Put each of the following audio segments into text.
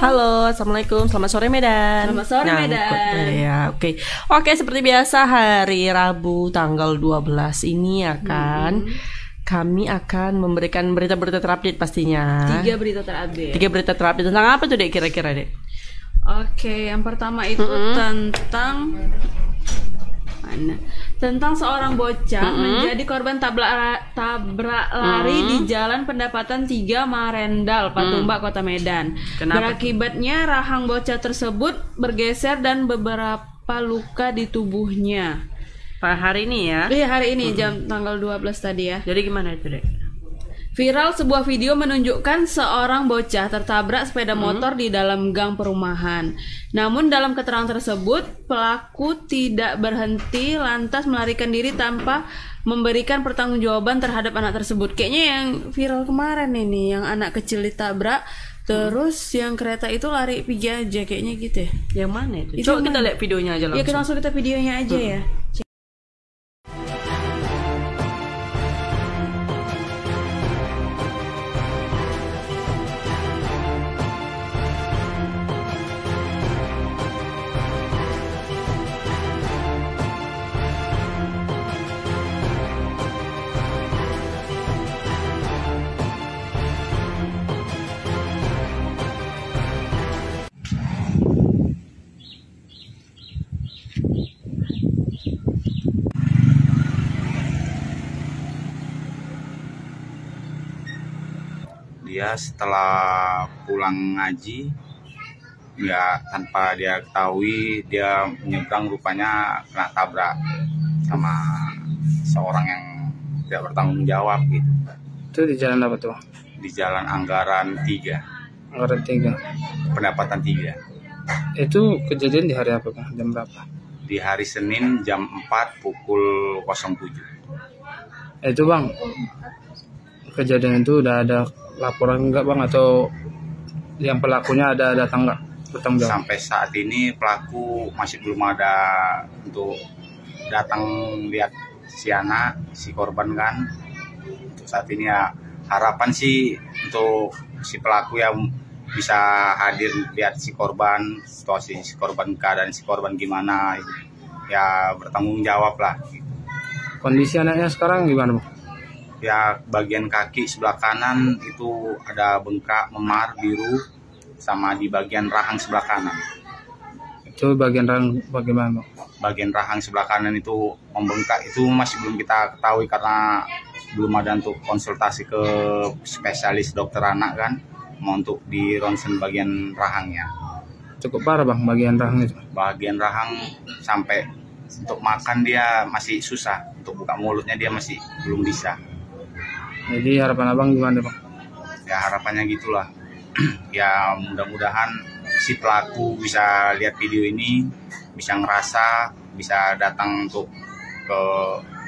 Halo, assalamualaikum. Selamat sore Medan. Selamat sore Medan. Ya, oke, seperti biasa hari Rabu tanggal 12 ini kami akan memberikan berita-berita terupdate pastinya. 3 berita terupdate. 3 berita terupdate tentang apa tuh, Dek, kira-kira, Dek? Oke, yang pertama itu tentang seorang bocah menjadi korban tabrak lari di Jalan Pendapatan 3 Marendal, Patumbak, Kota Medan. Kenapa? Berakibatnya rahang bocah tersebut bergeser dan beberapa luka di tubuhnya. Pak, hari ini ya? Iya, hari ini jam tanggal 12 tadi ya. Jadi gimana itu, Dek? Viral sebuah video menunjukkan seorang bocah tertabrak sepeda motor di dalam gang perumahan. Namun dalam keterangan tersebut, pelaku tidak berhenti lantas melarikan diri tanpa memberikan pertanggungjawaban terhadap anak tersebut. Kayaknya yang viral kemarin ini, yang anak kecil ditabrak, terus yang kereta itu lari pergi aja, kayaknya gitu ya. Yang mana itu? Coba kita lihat videonya aja langsung. Ya, kita langsung lihat videonya aja ya. Dia setelah pulang ngaji, ya tanpa dia ketahui, dia menyeberang, rupanya kena tabrak sama seorang yang tidak bertanggung jawab gitu. Itu di jalan apa tuh? Di Jalan Anggaran 3, Anggaran 3. Pendapatan 3. Itu kejadian di hari apa, Bang? Jam berapa? Di hari Senin jam 4 pukul 07. Itu, Bang, kejadian itu udah ada laporan enggak, Bang? Atau yang pelakunya ada datang enggak bertanggung jawab? Sampai saat ini pelaku masih belum ada untuk datang lihat si anak, si korban kan. Untuk saat ini ya harapan sih untuk si pelaku yang bisa hadir lihat si korban, situasi si korban, keadaan si korban gimana, ya bertanggung jawab lah. Kondisi anaknya sekarang gimana, Bang? Ya bagian kaki sebelah kanan itu ada bengkak memar biru, sama di bagian rahang sebelah kanan. Itu bagian rahang bagaimana, Bang? Bagian rahang sebelah kanan itu membengkak, itu masih belum kita ketahui karena belum ada untuk konsultasi ke spesialis dokter anak kan, mau untuk di ronsen bagian rahangnya. Cukup parah, Bang, bagian rahang itu. Bagian rahang sampai untuk makan dia masih susah, untuk buka mulutnya dia masih belum bisa. Jadi harapan Abang gimana, Bang? Ya harapannya gitulah. Ya mudah-mudahan si pelaku bisa lihat video ini, bisa ngerasa, bisa datang untuk ke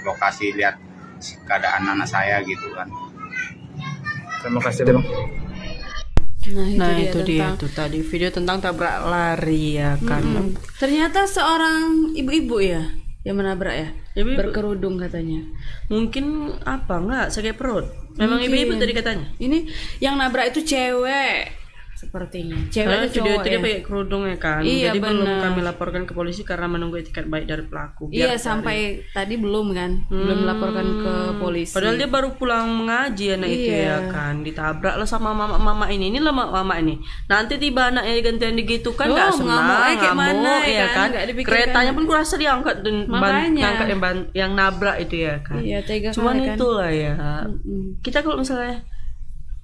lokasi lihat keadaan anak saya gitu kan. Terima kasih, Bang. Nah, itu dia tuh tadi video tentang tabrak lari ya kan. Ternyata seorang ibu-ibu ya yang menabrak ya. Ibu-ibu. Berkerudung katanya. Mungkin apa enggak sakit perut. Memang Mungkin. ibu-ibu tadi katanya. Ini yang nabrak itu cewek sepertinya. Cewek Karena atau video cowok itu dia ya? pakai kerudung ya kan. Iya, Jadi belum benar. kami laporkan ke polisi karena menunggu etikat baik dari pelaku. Iya, sampai tadi belum kan. Belum melaporkan ke polisi. Padahal dia baru pulang mengaji anak itu Iya. ya kan. Ditabrak lah sama mama ini. Inilah mama ini. Nanti tiba anaknya gantian digitukan Oh, enggak senang, ngamuk, kayak mana ya ya kan? kan. Nggak dipikirkan. Keretanya pun kurasa diangkat dan Makanya. ngangkat yang nabrak itu ya kan. Iya, tega Cuman kan. itulah ya. Kita kalau misalnya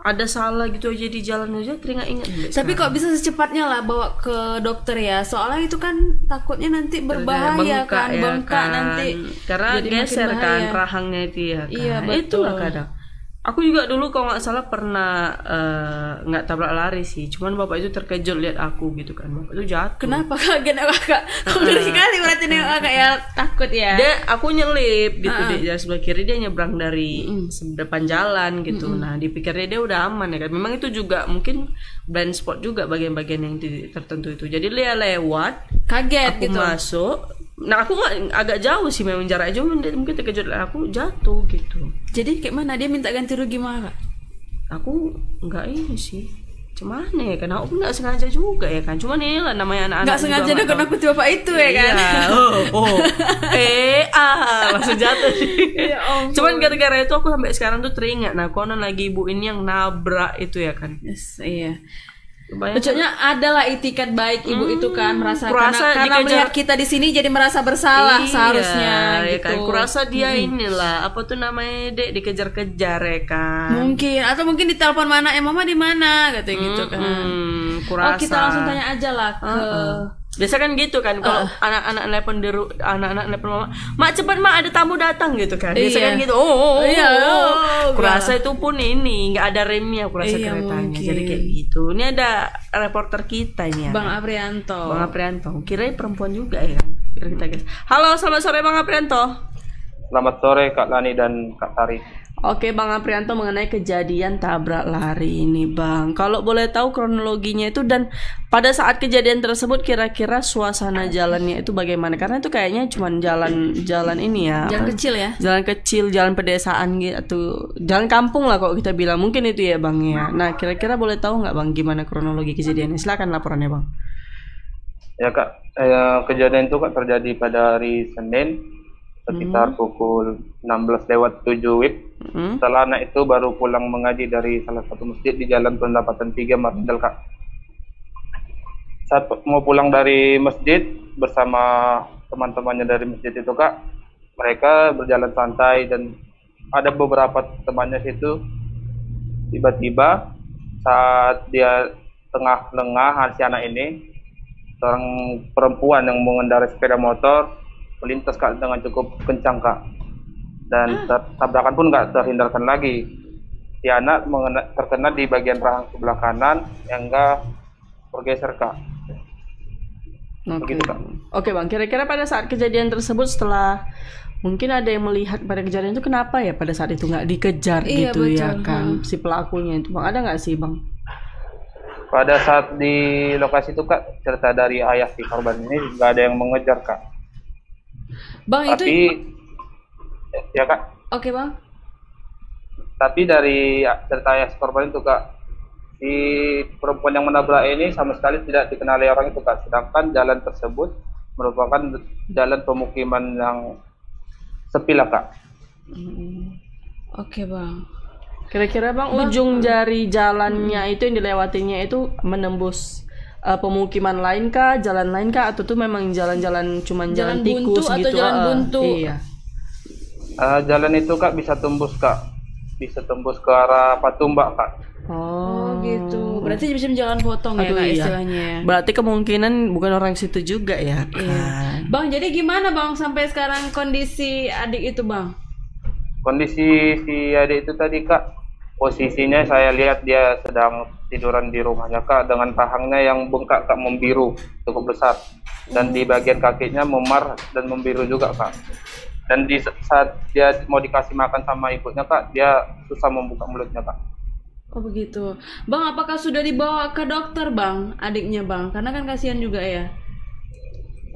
ada salah gitu aja di jalan aja teringat-ingat. Tapi kok bisa secepatnya lah bawa ke dokter ya? Soalnya itu kan takutnya nanti berbahaya kan, ya bengkak nanti. karena jadi makin geser kan bahaya. rahangnya itu ya kan. Iya, betul. Itulah kadang. Aku juga dulu kalau nggak salah pernah nggak tabrak lari sih, cuman bapak itu terkejut lihat aku gitu kan, bapak itu jatuh. Kenapa kaget kakak? Kok ngeri kali berarti nih kakak ya, takut ya? Aku nyelip gitu deh dari sebelah kiri, dia nyebrang dari depan jalan gitu. Nah dipikirnya dia udah aman ya kan. Memang itu juga mungkin blind spot juga bagian-bagian yang tertentu itu. Jadi dia lewat, kaget aku gitu. masuk. Nah aku agak jauh sih memang jarak jauh, mungkin terkejut lah aku jatuh gitu. Jadi kayak mana, dia minta ganti rugi mah kak? Aku nggak ini sih, cuman ya kan aku nggak sengaja juga ya kan, cuman ini lah namanya anak-anak Nggak sengaja juga deh kena kuti bapak itu ya kan. iya, langsung jatuh sih. Ya ampun. Cuman gara-gara itu aku sampai sekarang tuh teringat, nah konon lagi ibu ini yang nabrak itu ya kan. Yes, iya. Bayangkan. Lucunya adalah itikat baik ibu itu kan merasa kurasa karena dikejar- melihat kita di sini jadi merasa bersalah Iya, seharusnya ya gitu. kan. Kurasa dia inilah apa tuh namanya dek dikejar-kejar ya kan. Mungkin atau mungkin ditelepon mana mama di mana gitu gitu kan. Kurasa. Oh kita langsung tanya aja lah ke Biasa kan gitu kan kalau anak-anak telepon anak-anak telepon mama, mak cepat mak ada tamu datang gitu kan. Biasa Iya. kan gitu. Iya, Kurasa itu pun ini nggak ada remnya kurasa Iya, keretanya. mungkin. Jadi kayak gitu. Ini ada reporter kita ini ya. Bang Aprianto. Bang Aprianto. Kirain perempuan juga ya kan. Kira kita guys. Halo, selamat sore Bang Aprianto. Selamat sore Kak Lani dan Kak Tari. Oke Bang Aprianto, mengenai kejadian tabrak lari ini Bang, kalau boleh tahu kronologinya itu dan pada saat kejadian tersebut kira-kira suasana jalannya itu bagaimana? Karena itu kayaknya cuma jalan ini ya, Jalan apa? kecil ya. Jalan kecil, jalan pedesaan gitu, jalan kampung lah kalau kita bilang, mungkin itu ya Bang ya. Nah kira-kira boleh tahu nggak Bang gimana kronologi kejadiannya? Silakan laporannya Bang. Ya Kak, kejadian itu Kak terjadi pada hari Senin sekitar pukul 16:07 WIB. Setelah anak itu baru pulang mengaji dari salah satu masjid di Jalan Pendapatan 3 Marindal Kak. Saat mau pulang dari masjid bersama teman-temannya dari masjid itu Kak, mereka berjalan santai dan ada beberapa temannya situ. Tiba-tiba saat dia tengah lengah si anak ini, seorang perempuan yang mengendarai sepeda motor melintas Kak dengan cukup kencang Kak, dan tabrakan pun nggak terhindarkan lagi. Si anak terkena di bagian rahang sebelah kanan yang enggak bergeser Kak. Oke. Begitu, Kak. Oke Bang, kira-kira pada saat kejadian tersebut setelah mungkin ada yang melihat pada kejadian itu, kenapa ya pada saat itu nggak dikejar Iya, gitu ya betul. kan si pelakunya itu Bang, ada nggak sih Bang? Pada saat di lokasi itu Kak, cerita dari ayah si korban ini nggak ada yang mengejar Kak. Bang itu Tapi ya Kak, oke Bang. tapi dari cerita ayah si korban itu Kak, si perempuan yang menabrak ini sama sekali tidak dikenali orang itu Kak. Sedangkan jalan tersebut merupakan jalan pemukiman yang sepi lah Kak. Oke Bang. Kira-kira Bang, ujung jari jalannya itu yang dilewatinya itu menembus pemukiman lain kah, jalan lain kah, atau tuh memang jalan-jalan cuman jalan Jalan buntu tikus atau gitu? jalan buntu? Iya. Jalan itu Kak bisa tembus Kak, bisa tembus ke arah Patumbak Kak. Oh gitu. Berarti bisa jalan potong ya Aduh, Kak iya. istilahnya. Berarti kemungkinan bukan orang situ juga ya kan? Iya. Bang, jadi gimana Bang sampai sekarang kondisi adik itu Bang? Kondisi si adik itu tadi Kak, posisinya saya lihat dia sedang tiduran di rumahnya Kak, dengan rahangnya yang bengkak Kak, membiru cukup besar, dan di bagian kakinya memar dan membiru juga Kak. Dan di saat dia mau dikasih makan sama ibunya Kak, dia susah membuka mulutnya Kak. Oh begitu. Bang, apakah sudah dibawa ke dokter Bang adiknya Bang? Karena kan kasihan juga ya.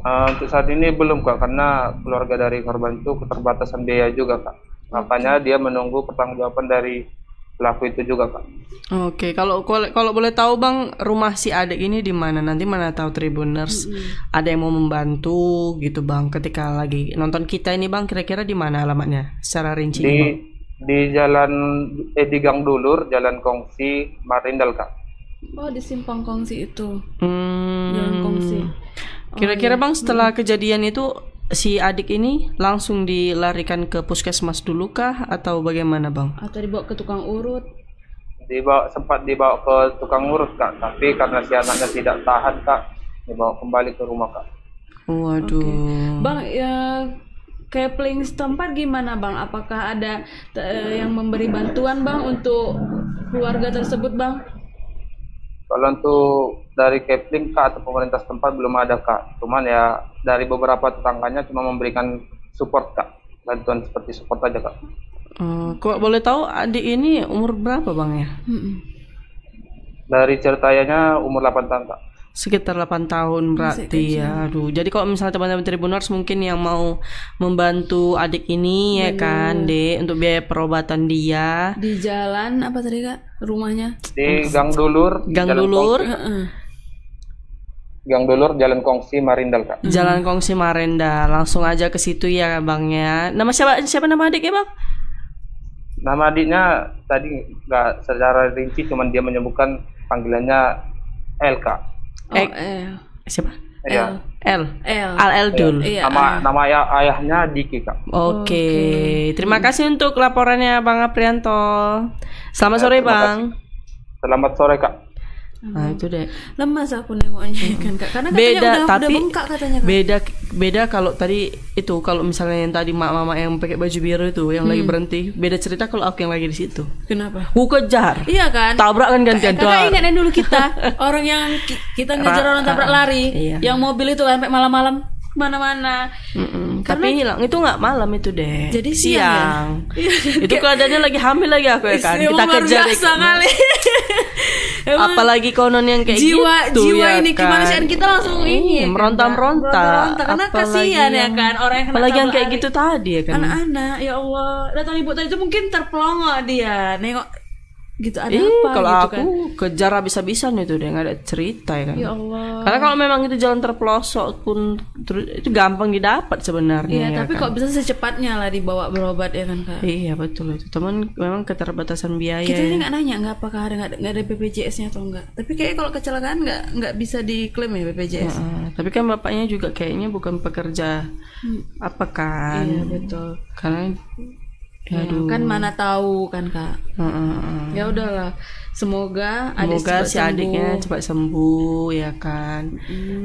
Untuk saat ini belum Kak, karena keluarga dari korban itu keterbatasan biaya juga Kak. Makanya dia menunggu pertanggungjawaban dari pelaku itu juga Kak. Oke, kalau boleh tahu Bang, rumah si adik ini di mana? Nanti mana tahu Tribuners ada yang mau membantu gitu Bang ketika lagi nonton kita ini Bang, kira-kira di mana alamatnya secara rinci Bang? Di jalan di Gang Dulur, Jalan Kongsi, Marindal Kak. Oh, di Simpang Kongsi itu. Hmm. Jalan Kongsi. Kira-kira Bang setelah kejadian itu si adik ini langsung dilarikan ke puskesmas dulu kah atau bagaimana Bang? Atau dibawa ke tukang urut? Sempat dibawa ke tukang urut Kak, tapi karena si anaknya tidak tahan Kak, dibawa kembali ke rumah Kak. Waduh. Bang, ya Kepling setempat gimana Bang? Apakah ada yang memberi bantuan Bang untuk keluarga tersebut Bang? Kalau untuk dari Kepling Kak atau pemerintah setempat belum ada Kak. Cuman ya dari beberapa tetangganya cuma memberikan support Kak. Bantuan seperti support aja Kak. Kok boleh tahu adik ini umur berapa Bang ya? Dari ceritanya umur 8 tahun Kak. Sekitar 8 tahun berarti ya. Aduh. Jadi kalau misalnya teman-teman Tribuners mungkin yang mau membantu adik ini ya kan, Dek, untuk biaya perobatan dia. Di jalan apa tadi Kak? Rumahnya? Di Gang Dulur. Gang Jalan Dulur. Kongsi. Gang Dulur, Jalan Kongsi, Marindal, Kak. Jalan Kongsi Marenda. Langsung aja ke situ ya Bang ya. Nama siapa nama adiknya Bang? Nama adiknya tadi nggak secara rinci, cuman dia menyebutkan panggilannya L, Kak. Siapa? Iya. L. L. Al Eldul. Iya. Nama ayahnya Diki, Kak. Oke. Terima kasih untuk laporannya Bang Aprianto. Selamat sore terima Bang. Selamat sore, Kak. Nah itu deh. Lemas aku nengoknya kan Kak. Karena Beda katanya udah tapi bengkak katanya Kak. beda kalau tadi itu, kalau misalnya yang tadi mama yang pakai baju biru itu yang lagi berhenti, beda cerita kalau aku yang lagi di situ. Kenapa? Ku kejar. Iya kan? Tabrak kan gantian. Kakak ingat dulu kita orang yang kita ngejar orang tabrak lari, Iya. yang mobil itu kan sampai malam-malam mana-mana. Tapi hilang itu nggak malam itu deh. Jadi siang ya? Itu keadaannya lagi hamil lagi aku ya kan. Kita kejar kali. apalagi konon yang kayak jiwa gitu jiwa ya ini kan. kemanusiaan kita langsung ini ya kan, meronta-meronta. karena kasihan ya kan orang yang kena apalagi yang tabrak kayak lari. gitu tadi ya kan. Anak-anak ya Allah, datang ibu tadi itu mungkin terpelongo dia nengok gitu ada Ih, apa kalau gitu aku kan. kejar habis-habisan itu deh, nggak ada cerita ya kan. Ya Allah. Karena kalau memang itu jalan terpelosok pun itu gampang didapat sebenarnya. Iya, ya tapi kan? kok bisa secepatnya lah dibawa berobat ya kan Kak. Iya betul itu. Teman memang keterbatasan biaya. Kita ya. ini nggak nanya nggak apakah nggak ada BPJS-nya atau enggak. Tapi kayak kalau kecelakaan nggak bisa diklaim ya BPJS. Tapi kan bapaknya juga kayaknya bukan pekerja apa kan. Iya betul. Karena aduh. Kan mana tahu kan Kak. Ya udahlah. Semoga si adiknya cepat sembuh ya kan.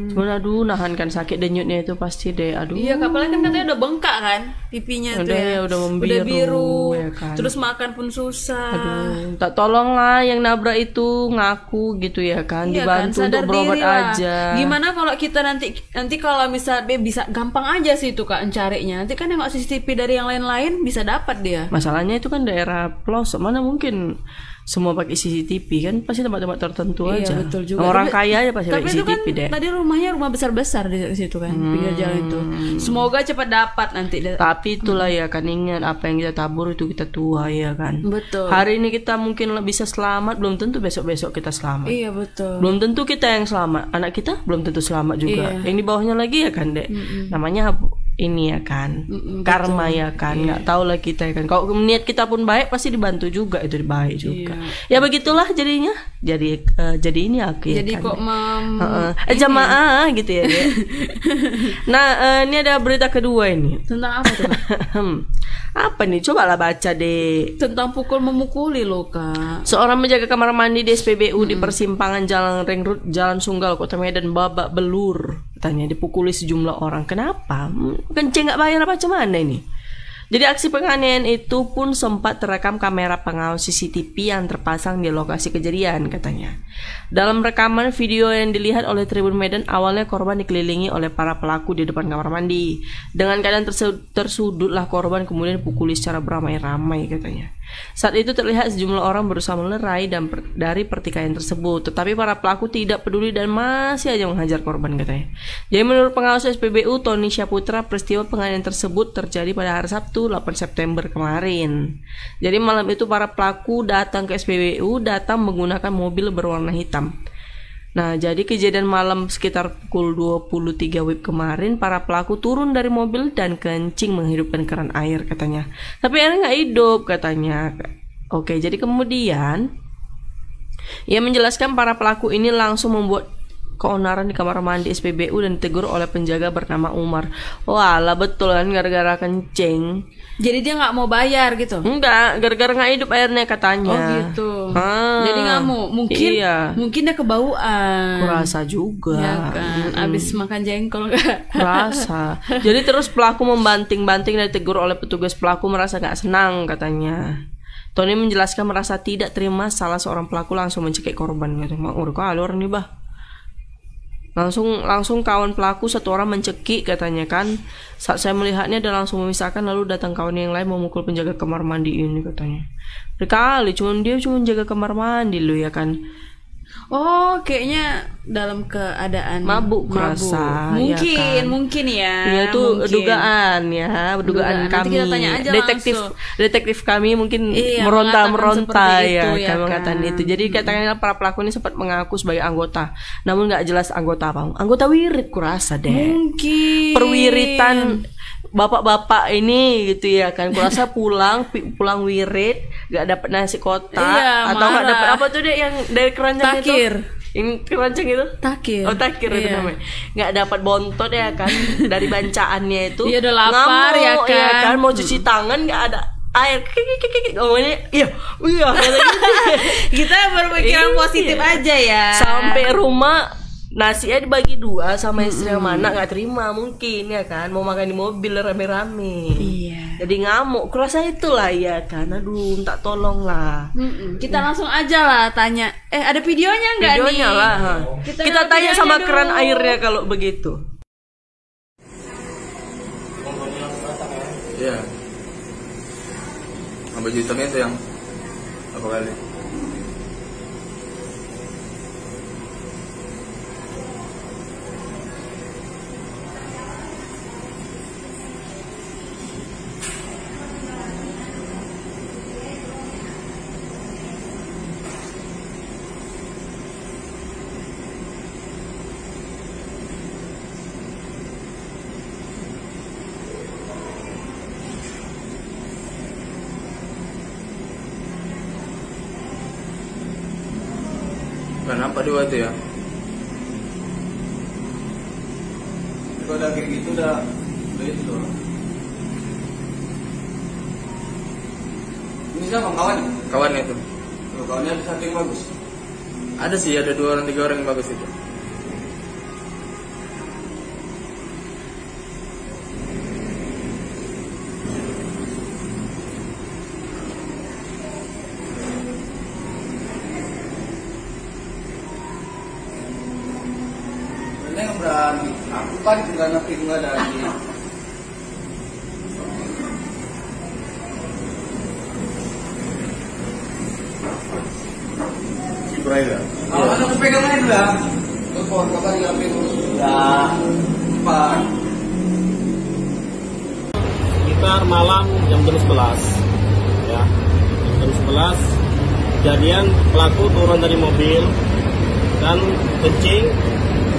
Cuman aduh nahankan sakit denyutnya itu pasti deh. Aduh. Iya, apalagi kan katanya udah bengkak kan pipinya tuh Udah ya. ya, udah membiru, ya kan. Terus makan pun susah. Aduh, tak tolonglah yang nabrak itu ngaku gitu ya kan, Iya dibantu kan, sadar untuk berobat diri lah. aja. Gimana kalau kita nanti kalau misalnya bisa gampang aja sih itu Kak mencarinya. Nanti kan nengok CCTV dari yang lain-lain bisa dapat dia. Masalahnya itu kan daerah pelosok, mana mungkin semua pakai CCTV kan, pasti tempat-tempat tertentu Iya, aja. betul juga. Orang Tapi- kaya aja pasti pakai Tapi itu kan CCTV deh. tadi rumahnya rumah besar-besar di situ kan, pinggir jalan itu. Semoga cepat dapat nanti. Tapi itulah ya kan, ingat apa yang kita tabur itu kita tua ya kan. Betul. Hari ini kita mungkin bisa selamat, belum tentu besok-besok kita selamat. Iya betul. Belum tentu kita yang selamat, anak kita belum tentu selamat juga. Iya. Yang di bawahnya lagi ya kan, Dek. Namanya ini ya kan, karma ya kan. Nggak tahu lah kita ya kan. Kalau niat kita pun baik pasti dibantu juga, itu baik juga. Ya begitulah jadinya. Jadi ini aku ya Jadi kan. kok Jamaah gitu ya, Dek. Nah, ini ada berita kedua ini. tentang apa tuh Kak? Apa nih? Cobalah baca deh. Tentang pukul memukuli loh Kak. Seorang menjaga kamar mandi di SPBU di persimpangan Jalan Ring Road, Jalan Sunggal, Kota Medan babak belur. Katanya dipukuli sejumlah orang. Kenapa? Kencing nggak bayar apa cuman ini? Jadi aksi penganiayaan itu pun sempat terekam kamera pengawas CCTV yang terpasang di lokasi kejadian katanya. Dalam rekaman video yang dilihat oleh Tribun Medan, awalnya korban dikelilingi oleh para pelaku di depan kamar mandi. Dengan keadaan tersudutlah korban kemudian dipukuli secara beramai-ramai katanya. Saat itu terlihat sejumlah orang berusaha melerai dari pertikaian tersebut, tetapi para pelaku tidak peduli dan masih aja menghajar korban katanya. Jadi menurut pengawas SPBU Tony Syaputra, peristiwa penganiayaan tersebut terjadi pada hari Sabtu 8 September kemarin. Jadi malam itu para pelaku datang ke SPBU menggunakan mobil berwarna hitam. Nah, jadi kejadian malam sekitar pukul 23 WIB kemarin, para pelaku turun dari mobil dan kencing menghidupkan keran air katanya. Tapi airnya nggak hidup katanya. Oke, jadi kemudian ia menjelaskan para pelaku ini langsung membuat keonaran di kamar mandi SPBU dan ditegur oleh penjaga bernama Umar. Walah betul kan, gara-gara kencing. Jadi dia nggak mau bayar gitu. Enggak, gara-gara nggak hidup airnya katanya. Oh gitu. Ah, Jadi ngamuk. Mungkin dia kebauan. Kurasa juga. Ya kan. Abis makan jengkol kan. Kurasa. Jadi terus pelaku membanting-banting dan ditegur oleh petugas. Pelaku merasa nggak senang katanya. Tony menjelaskan merasa tidak terima salah seorang pelaku langsung mencekik korban. Katanya, orang nih bah. Langsung kawan pelaku satu orang mencekik katanya kan. Saat saya melihatnya dan langsung memisahkan, lalu datang kawan yang lain memukul penjaga kamar mandi ini katanya. Berkali dia cuma jaga kamar mandi lo ya kan. Oh, kayaknya dalam keadaan Mabuk kurasa, ya Mungkin kan? ya. Ya itu mungkin. dugaan Dugaan. kami. Nanti kita tanya aja Detektif kami mungkin Iya, meronta mengatakan seperti ya, itu, ya kan kan? mengatakan itu. Jadi katakanlah para pelaku ini sempat mengaku sebagai anggota, namun nggak jelas anggota apa. Anggota wirid kurasa deh. Mungkin. Perwiritan bapak-bapak ini gitu ya kan, kurasa pulang wirid nggak dapat nasi kotak Iya, atau nggak marah. dapat apa tuh deh yang dari keranjang Takir. itu yang keranjang itu Takir. oh takir itu Iya. namanya, nggak dapat bontot ya kan dari bancaannya itu. Iya, udah lapar Ngamuk, ya kan? mau cuci tangan nggak ada air, ngomongnya iya kata gitu. Kita berpikiran Iya. positif aja ya. Sampai rumah nasinya dibagi 2 sama istri yang mana nggak terima mungkin ya kan, mau makan di mobil rame-rame. Iya. Jadi ngamuk, kurasa itulah ya kan. Aduh, minta tolong lah. Kita langsung aja lah tanya. Ada videonya nggak nih? Videonya lah. Ha. Kita Kita lihat tanya sama videonya keran dulu. airnya kalau begitu. Iya. Baju hitamnya itu yang apa kali? Kenapa dua itu ya? Kalau udah kayak gitu udah itu loh. Ini siapa kawan? Kawan itu. Kawannya ada satu yang bagus. Ada sih, ada 2 orang 3 orang yang bagus itu. Ini yang berani. Aku kan juga ngerti juga dari. Ibrahim. Awalnya aku pegang aja dulu ya. Telepon, kabar di HP dulu. Ya. Pak. Sekitar malam jam 11 ya, jam 11 kejadian pelaku turun dari mobil dan kencing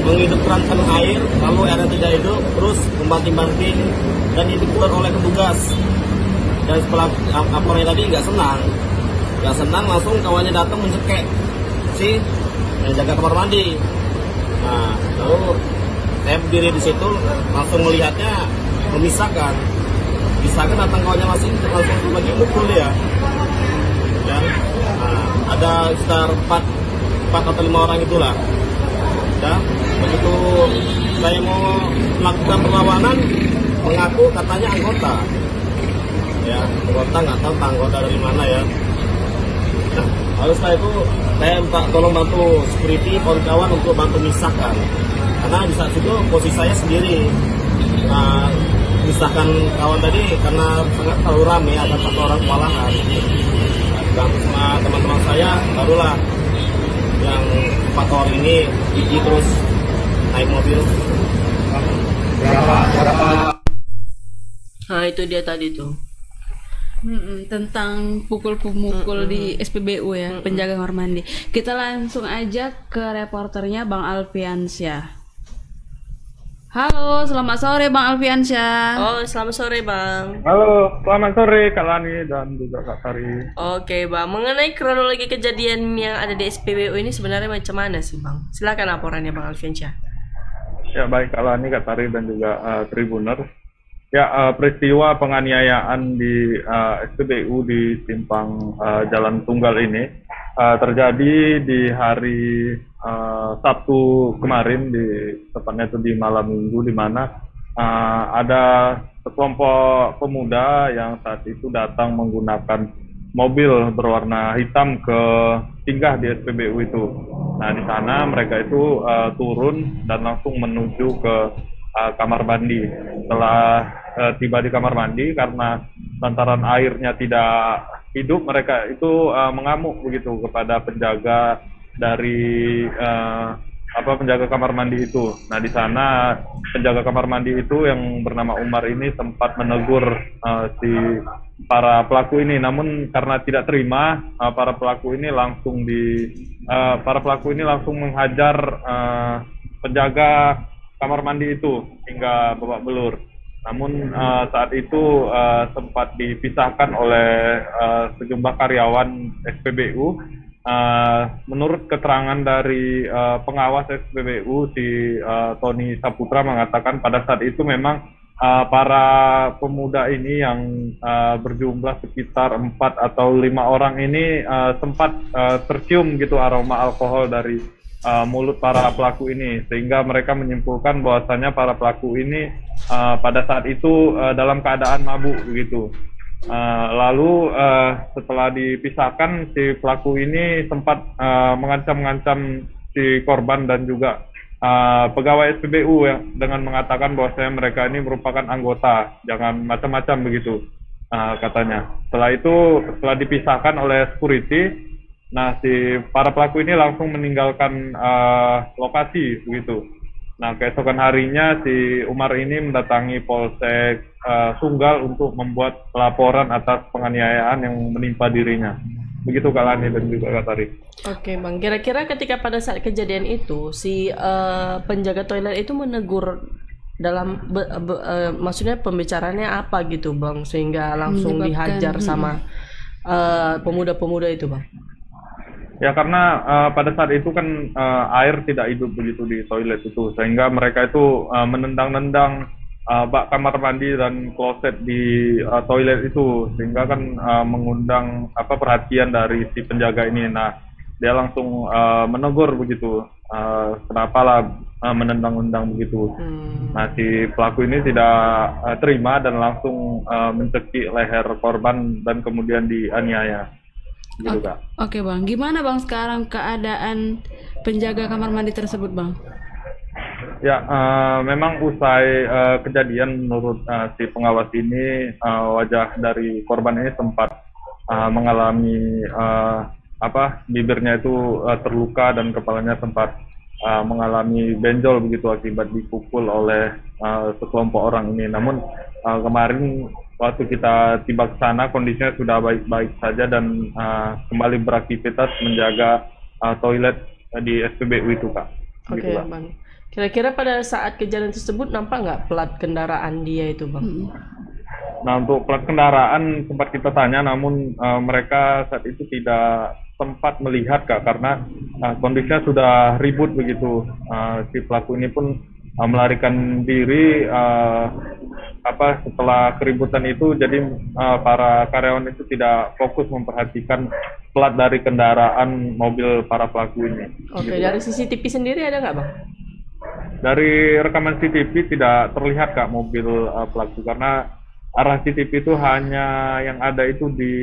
menghidupkan air, lalu airnya tidak hidup, terus membanting-banting dan ini keluar oleh petugas. Dan setelah laporannya tadi nggak senang, langsung kawannya datang mencekek si yang jaga kamar mandi. Nah, lalu saya berdiri di situ langsung melihatnya memisahkan datang kawannya masih langsung lagi mukul dia. Dan ada sekitar 4 atau 5 orang itulah. Ya, begitu saya mau melakukan perlawanan, mengaku katanya anggota. Ya, anggota nggak tahu anggota dari mana ya. Nah, lalu setelah itu saya minta tolong bantu security kawan-kawan untuk bantu misahkan. Karena di saat itu posisi saya sendiri. Nah, misahkan kawan tadi karena sangat terlalu ramai, ada 4 orang kewalahan. Nah, sama teman-teman saya barulah yang 4 orang ini gigi terus naik mobil. Nah, itu dia tadi tuh. Tentang pukul-pemukul di SPBU ya, penjaga kamar mandi. Kita langsung aja ke reporternya Bang Alfiansyah. Halo, selamat sore Bang Alfiansyah. Oh, selamat sore Bang. Halo, selamat sore Kak Lani dan juga Kak Sari. Oke Bang, mengenai kronologi kejadian yang ada di SPBU ini sebenarnya macam mana sih Bang? Silakan laporannya Bang Alfiansyah. Ya baik Kak Lani, Kak Sari dan juga Tribuners. Ya, peristiwa penganiayaan di SPBU di simpang Jalan Tunggal ini terjadi di hari Sabtu kemarin, tepatnya itu di malam minggu, di mana ada sekelompok pemuda yang saat itu datang menggunakan mobil berwarna hitam ke singgah di SPBU itu. Nah, di sana mereka itu turun dan langsung menuju ke kamar mandi. Setelah tiba di kamar mandi, karena lantaran airnya tidak hidup, mereka itu mengamuk begitu kepada penjaga dari penjaga kamar mandi itu. Nah, di sana penjaga kamar mandi itu yang bernama Umar ini sempat menegur si para pelaku ini, namun karena tidak terima, para pelaku ini langsung menghajar penjaga kamar mandi itu hingga babak belur. Namun saat itu sempat dipisahkan oleh sejumlah karyawan SPBU. Menurut keterangan dari pengawas SPBU, si Tony Saputra mengatakan pada saat itu memang para pemuda ini yang berjumlah sekitar 4 atau 5 orang ini sempat tercium gitu aroma alkohol dari mulut para pelaku ini, sehingga mereka menyimpulkan bahwasanya para pelaku ini pada saat itu dalam keadaan mabuk begitu. Lalu setelah dipisahkan, si pelaku ini sempat mengancam-ngancam si korban dan juga pegawai SPBU dengan mengatakan bahwasanya mereka ini merupakan anggota, jangan macam-macam begitu katanya. Setelah itu, setelah dipisahkan oleh security, nah si para pelaku ini langsung meninggalkan lokasi begitu. Nah, keesokan harinya si Umar ini mendatangi Polsek Sunggal untuk membuat laporan atas penganiayaan yang menimpa dirinya. Begitu Kak Lani dan juga Kak Tari. Oke Bang, kira-kira ketika pada saat kejadian itu si penjaga toilet itu menegur dalam maksudnya pembicaraannya apa gitu Bang, sehingga langsung dihajar sama pemuda-pemuda itu Bang? Ya karena pada saat itu kan air tidak hidup begitu di toilet itu, sehingga mereka itu menendang-nendang bak kamar mandi dan kloset di toilet itu, sehingga kan mengundang perhatian dari si penjaga ini. Nah, dia langsung menegur begitu, kenapa lah menendang-nendang begitu. Nah, si pelaku ini tidak terima dan langsung mencekik leher korban dan kemudian dianiaya. Gitu, Kak. Oke Bang, gimana Bang sekarang keadaan penjaga kamar mandi tersebut Bang? Ya, memang usai kejadian menurut si pengawas ini, wajah dari korban ini sempat mengalami bibirnya itu terluka dan kepalanya sempat mengalami benjol begitu akibat dipukul oleh sekelompok orang ini. Namun kemarin waktu kita tiba ke sana kondisinya sudah baik-baik saja dan kembali beraktivitas menjaga toilet di SPBU itu Kak. Oke Bang. Kira-kira pada saat kejadian tersebut nampak nggak plat kendaraan dia itu Bang? Nah, untuk plat kendaraan sempat kita tanya, namun mereka saat itu tidak sempat melihat Kak, karena kondisinya sudah ribut begitu. Si pelaku ini pun melarikan diri setelah keributan itu, jadi para karyawan itu tidak fokus memperhatikan plat dari kendaraan mobil para pelaku ini. Oke, dari CCTV sendiri ada nggak Bang? Dari rekaman CCTV tidak terlihat Kak mobil pelaku, karena arah CCTV itu hanya yang ada itu di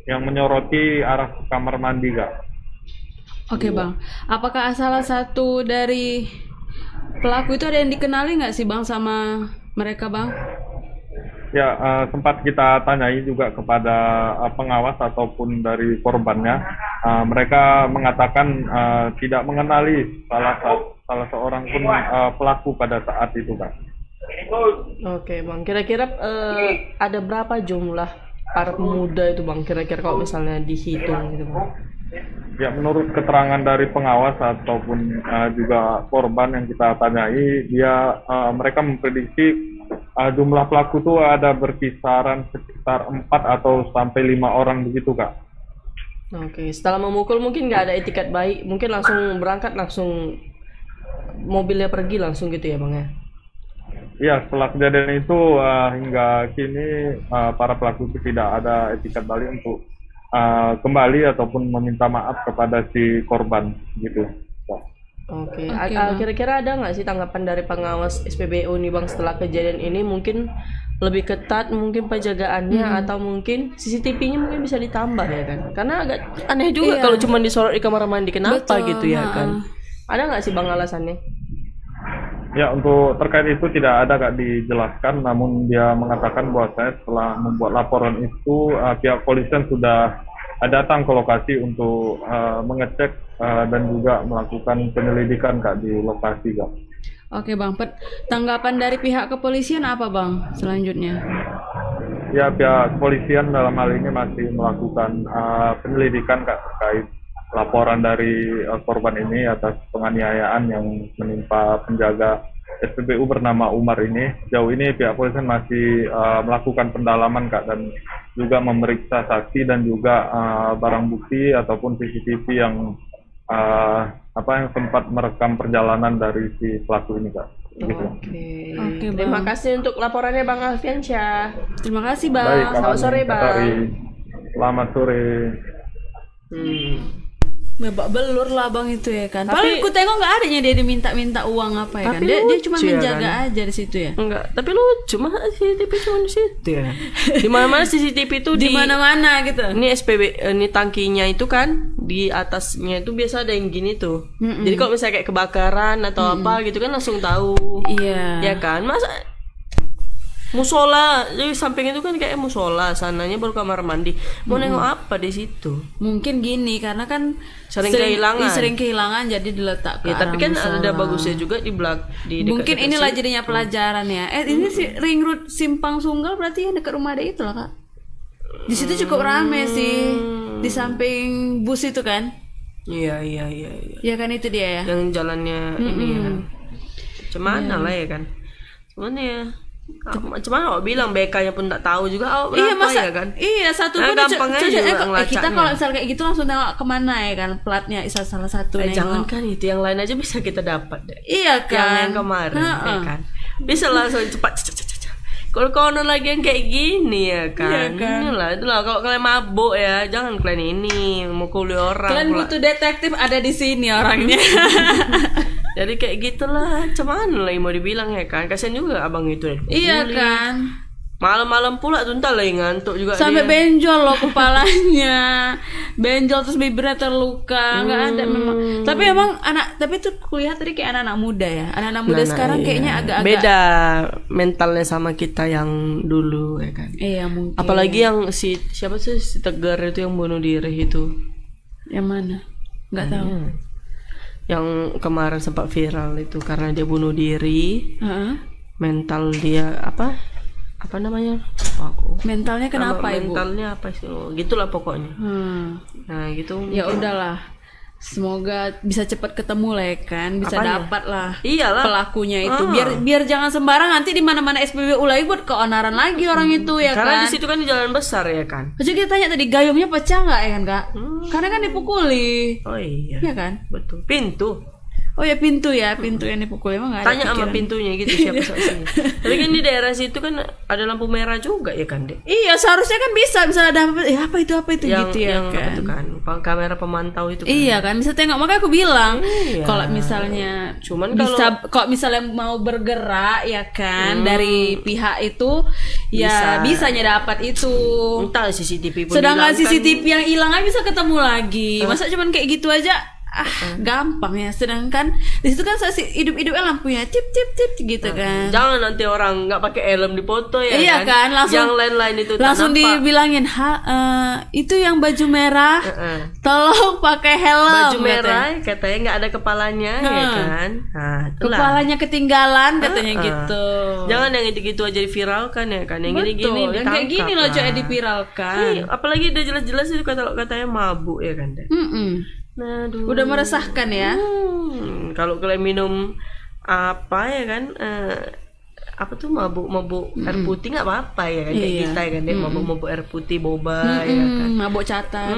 yang menyoroti arah kamar mandi Kak. Oke Bang, apakah salah satu dari pelaku itu ada yang dikenali nggak sih Bang sama mereka Bang? Ya, sempat kita tanyai juga kepada pengawas ataupun dari korbannya. Mereka mengatakan tidak mengenali salah seorang pun pelaku pada saat itu Kak. Oke Bang, kira-kira ada berapa jumlah para pemuda itu Bang? Kira-kira kalau misalnya dihitung gitu Bang? Ya, menurut keterangan dari pengawas ataupun juga korban yang kita tanyai, mereka memprediksi jumlah pelaku itu ada berkisaran sekitar 4 atau sampai 5 orang begitu Kak. Oke, setelah memukul mungkin nggak ada etikat baik, mungkin langsung berangkat, langsung mobilnya pergi langsung gitu ya Bang ya? Ya, setelah kejadian itu hingga kini para pelaku itu tidak ada etikat baik untuk kembali ataupun meminta maaf kepada si korban gitu. Oke. Kira-kira ada nggak sih tanggapan dari pengawas SPBU nih Bang setelah kejadian ini? Mungkin lebih ketat mungkin penjagaannya atau mungkin CCTV-nya mungkin bisa ditambah ya kan? Karena agak aneh juga kalau cuma disorot di kamar mandi, kenapa gitu ya kan? Ada nggak sih Bang alasannya? Ya, untuk terkait itu tidak ada Kak dijelaskan, namun dia mengatakan bahwa setelah membuat laporan itu pihak polisian sudah datang ke lokasi untuk mengecek dan juga melakukan penyelidikan Kak di lokasi Kak. Oke Bang, tanggapan dari pihak kepolisian apa Bang selanjutnya? Ya, pihak kepolisian dalam hal ini masih melakukan penyelidikan Kak terkait laporan dari korban ini atas penganiayaan yang menimpa penjaga SPBU bernama Umar ini. Sejauh ini pihak kepolisian masih melakukan pendalaman Kak dan juga memeriksa saksi dan juga barang bukti ataupun CCTV yang yang sempat merekam perjalanan dari si pelaku ini Kak. Gitu. Oke, terima kasih untuk laporannya Bang Alfiansyah. Terima kasih Bang. Baik, Selamat sore Bang. Selamat sore. Babak belur lah Bang itu ya kan. Tapi ku tengok nggak adanya dia diminta uang apa ya kan. Dia cuma menjaga aja di situ ya. Enggak, tapi lucu mah CCTV cuma di situ ya. Di mana-mana CCTV itu di mana-mana gitu. Ini ini tangkinya itu kan di atasnya itu biasa ada yang gini tuh. Jadi kalau misalnya kayak kebakaran atau apa gitu kan langsung tahu. Iya. Ya kan? Masa musola, jadi samping itu kan kayak musola, sananya baru kamar mandi. Mau nengok apa di situ? Mungkin gini karena kan sering kehilangan jadi diletak ke ya, tapi kan musola. ada bagusnya juga di mungkin inilah jadinya pelajaran ya. Ini sih ring road Simpang Sunggal berarti yang dekat rumah ada itu lah Kak. Di situ cukup rame sih di samping bus itu kan. Iya. Ya kan itu dia ya. Yang jalannya ini ya. Cuman lah ya kan. Cuman ya macam mana awak bilang BK-nya pun tak tahu juga awak berapa ya kan. Iya, satu pun gampang aja kita kalau misal kayak gitu langsung tengok kemana ya kan, platnya salah satu jangan kan itu, yang lain aja bisa kita dapat deh. Iya kan, yang kemarin ya kan bisa langsung cepat. Kalau konon lagi yang kayak gini ya kan, itulah kalau kalian mabuk ya jangan kalian ini mukuli orang. Kalian butuh detektif ada di sini orangnya. Jadi kayak gitulah, cuman lagi mau dibilang ya kan, kasian juga abang itu. Iya kan. Malam-malam pula tuh entah lagi ngantuk juga sampai dia. Benjol loh kepalanya. Benjol terus bibirnya terluka, nggak ada memang. Tapi emang tapi tuh kuliah tadi kayak anak-anak muda ya. Anak-anak muda sekarang kayaknya agak-agak beda mentalnya sama kita yang dulu ya kan. Iya mungkin. Apalagi yang siapa sih si Tegar itu yang bunuh diri itu. Yang mana? Nggak tahu. Yang kemarin sempat viral itu karena dia bunuh diri. Mental dia apa namanya? Mentalnya kenapa Ibu? Mentalnya apa sih? Gitulah pokoknya. Nah, gitu. Ya udahlah. Semoga bisa cepat ketemu lah ya kan, bisa dapat lah pelakunya itu. Biar jangan sembarang nanti di mana-mana SPBU lagi buat keonaran lagi orang itu ya karena kan. Karena di situ kan di jalan besar ya kan. Jadi kita tanya tadi gayungnya pecah nggak ya kan Kak? Karena kan dipukuli. Oh iya. Iya kan? Betul. Pintu. Oh ya pintu yang dipukul emang nggak ada. Tanya sama pintunya gitu siapa saksinya. Tapi kan di daerah situ kan ada lampu merah juga ya kan Dek? Iya seharusnya kan bisa ada apa itu yang, gitu ya kan. Itu kan kamera pemantau itu kan. Iya kan bisa tengok, makanya aku bilang kalau misalnya kalau misalnya mau bergerak ya kan dari pihak itu ya bisanya dapat itu. Entah CCTV pun sedangkan CCTV yang hilang aja bisa ketemu lagi. Masa cuman kayak gitu aja gampang ya, sedangkan di situ kan saksi hidup-hidupnya lampunya tip gitu kan. Jangan nanti orang nggak pakai helm difoto ya. Iya kan langsung yang lain-lain itu langsung dibilangin itu yang baju merah tolong pakai helm. Baju merah katanya nggak ada kepalanya ya kan. Nah, kepalanya ketinggalan katanya gitu. Jangan yang gitu-gitu aja diviralkan ya kan. Yang gini-gini yang kayak gini loh coba diviralkan. Apalagi udah jelas-jelas itu katanya mabuk ya kan. Nah, udah meresahkan ya. Kalau kalian minum apa ya kan, apa tuh mabuk air putih nggak apa-apa ya kan, kayak kita ya kan, mabuk air putih boba ya kan, mabuk catar,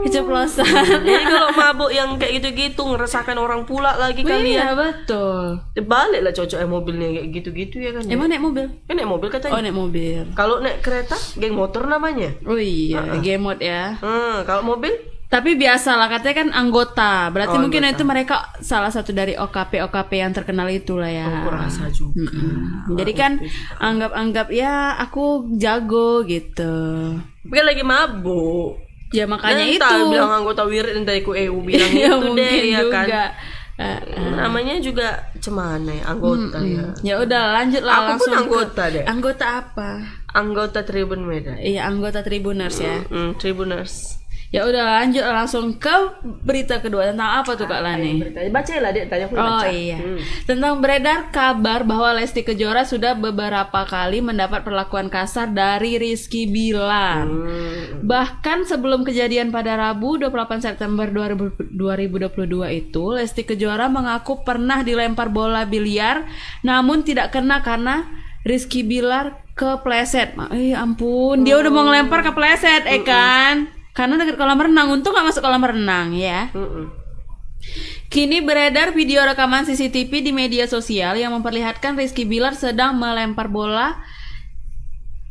keceplosan. Jadi kalau mabuk yang kayak gitu-gitu ngeresahkan orang pula lagi kalian. Iya betul. Balik lah cocoknya mobilnya kayak gitu-gitu ya kan. Emang naik mobil? Kan naik mobil katanya. Oh naik mobil. Kalau naik kereta, geng motor namanya. Oh iya, gemot ya. Kalau mobil? Tapi biasalah katanya kan anggota. Berarti mungkin itu mereka salah satu dari OKP yang terkenal itulah ya. Aku rasa juga. Jadi kan anggap ya aku jago gitu. Bukan lagi mabuk. Ya makanya itu. Bilang anggota wirid entah EU bilang itu deh ya kan. Namanya juga cemana ya anggota ya. Ya udah lanjut lah. Aku pun anggota deh. Anggota apa? Anggota Tribun Medan. Iya anggota Tribuners ya. Tribuners. Ya udah lanjut langsung ke berita kedua. Tentang apa tuh Kak Lani? Bacalah dia tanya aku Oh baca. iya. Tentang beredar kabar bahwa Lesti Kejora sudah beberapa kali mendapat perlakuan kasar dari Rizky Bilar. Bahkan sebelum kejadian pada Rabu 28 September 2022 itu, Lesti Kejora mengaku pernah dilempar bola biliar namun tidak kena karena Rizky Bilar kepleset. Ampun, dia udah mau ngelempar kepleset, kan? Karena dekat kolam renang, untung gak masuk kolam renang ya. Kini beredar video rekaman CCTV di media sosial yang memperlihatkan Rizky Bilar sedang melempar bola